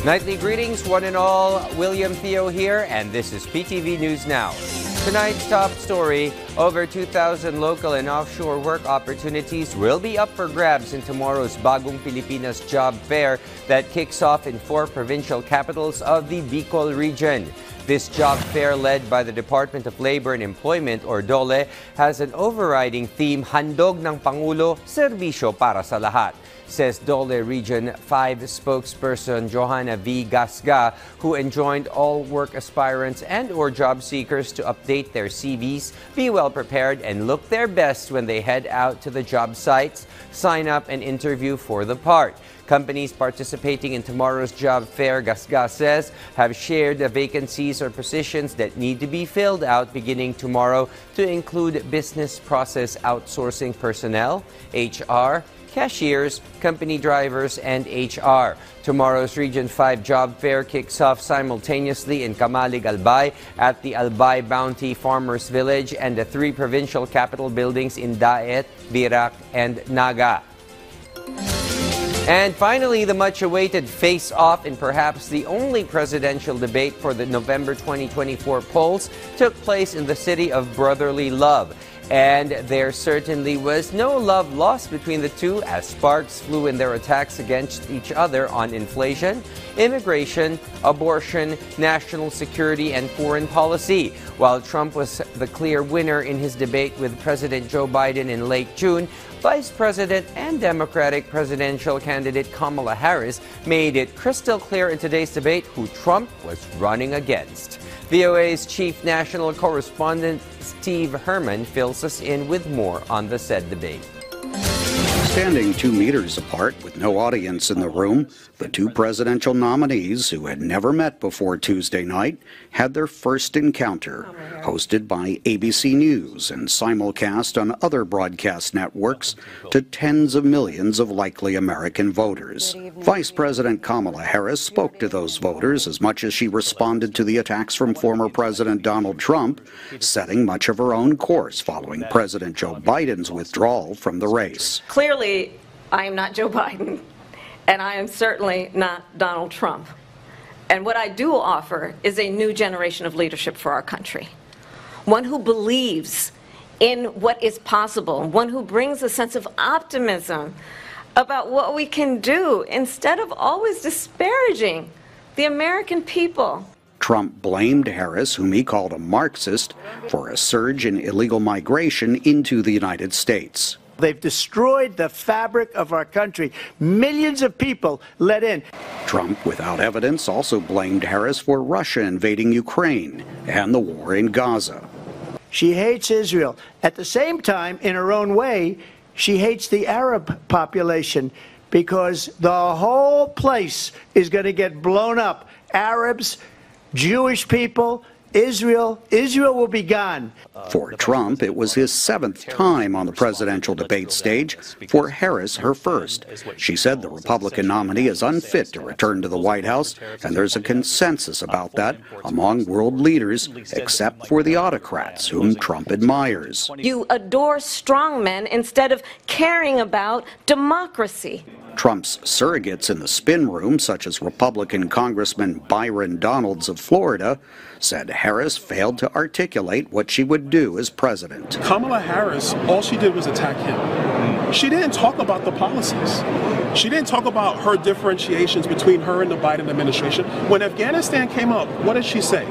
Nightly greetings, one and all. William Theo here, and this is PTV News Now. Tonight's top story, over 2,000 local and offshore work opportunities will be up for grabs in tomorrow's Bagong Pilipinas job fair that kicks off in 4 provincial capitals of the Bicol region. This job fair, led by the Department of Labor and Employment, or DOLE, has an overriding theme, Handog ng Pangulo, Serbisyo para sa Lahat, says DOLE Region 5 spokesperson Johanna V. Gasga, who enjoined all work aspirants and or job seekers to update their CVs, be well prepared, and look their best when they head out to the job sites, sign up and interview for the part. Companies participating in tomorrow's job fair, Gasga says, have shared the vacancies or positions that need to be filled out beginning tomorrow, to include business process outsourcing personnel, HR, cashiers, company drivers, and HR. Tomorrow's Region 5 job fair kicks off simultaneously in Kamalig, Albay, at the Albay Bounty Farmers Village, and the 3 provincial capital buildings in Daet, Virac, and Naga. And finally, the much-awaited face-off in perhaps the only presidential debate for the November 2024 polls took place in the city of brotherly love. And there certainly was no love lost between the two, as sparks flew in their attacks against each other on inflation, immigration, abortion, national security, and foreign policy. While Trump was the clear winner in his debate with President Joe Biden in late June, Vice President and Democratic presidential candidate Kamala Harris made it crystal clear in today's debate who Trump was running against. VOA's chief national correspondent Steve Herman fills us in with more on the said debate. Standing 2 meters apart with no audience in the room, the 2 presidential nominees, who had never met before Tuesday night, had their first encounter, hosted by ABC News and simulcast on other broadcast networks to tens of millions of likely American voters. Vice President Kamala Harris spoke to those voters as much as she responded to the attacks from former President Donald Trump, setting much of her own course following President Joe Biden's withdrawal from the race. Clearly, I am not Joe Biden, and I am certainly not Donald Trump. And what I do offer is a new generation of leadership for our country. One who believes in what is possible, one who brings a sense of optimism about what we can do instead of always disparaging the American people. Trump blamed Harris, whom he called a Marxist, for a surge in illegal migration into the United States. They've destroyed the fabric of our country. Millions of people let in. Trump, without evidence, also blamed Harris for Russia invading Ukraine and the war in Gaza. She hates Israel. At the same time, in her own way, she hates the Arab population, because the whole place is going to get blown up. Arabs, Jewish people, Israel will be gone. For Trump, it was his 7th time on the presidential debate stage. For Harris, her first. She said the Republican nominee is unfit to return to the White House, and there's a consensus about that among world leaders, except for the autocrats, whom Trump admires. You adore strongmen instead of caring about democracy. Trump's surrogates in the spin room, such as Republican Congressman Byron Donalds of Florida, said Harris failed to articulate what she would do as president. Kamala Harris, all she did was attack him. She didn't talk about the policies. She didn't talk about her differentiations between her and the Biden administration. When Afghanistan came up, what did she say?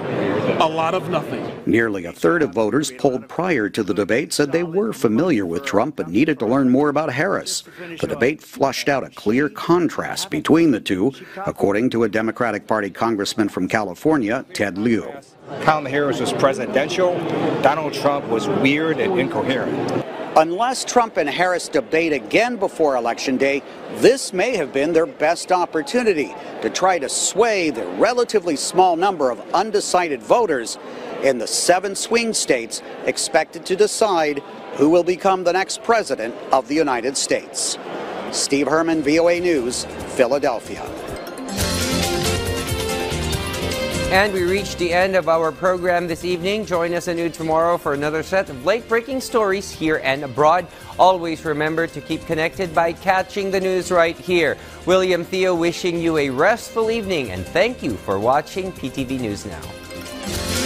A lot of nothing. Nearly a third of voters polled prior to the debate said they were familiar with Trump but needed to learn more about Harris. The debate flushed out a clear contrast between the two, according to a Democratic Party congressman from California, Ted Lieu. Kamala Harris was presidential. Donald Trump was weird and incoherent. Unless Trump and Harris debate again before Election Day, this may have been their best opportunity to try to sway the relatively small number of undecided voters in the 7 swing states expected to decide who will become the next president of the United States. Steve Herman, VOA News, Philadelphia. And we reached the end of our program this evening. Join us anew tomorrow for another set of late-breaking stories here and abroad. Always remember to keep connected by catching the news right here. William Theo wishing you a restful evening, and thank you for watching PTV News Now.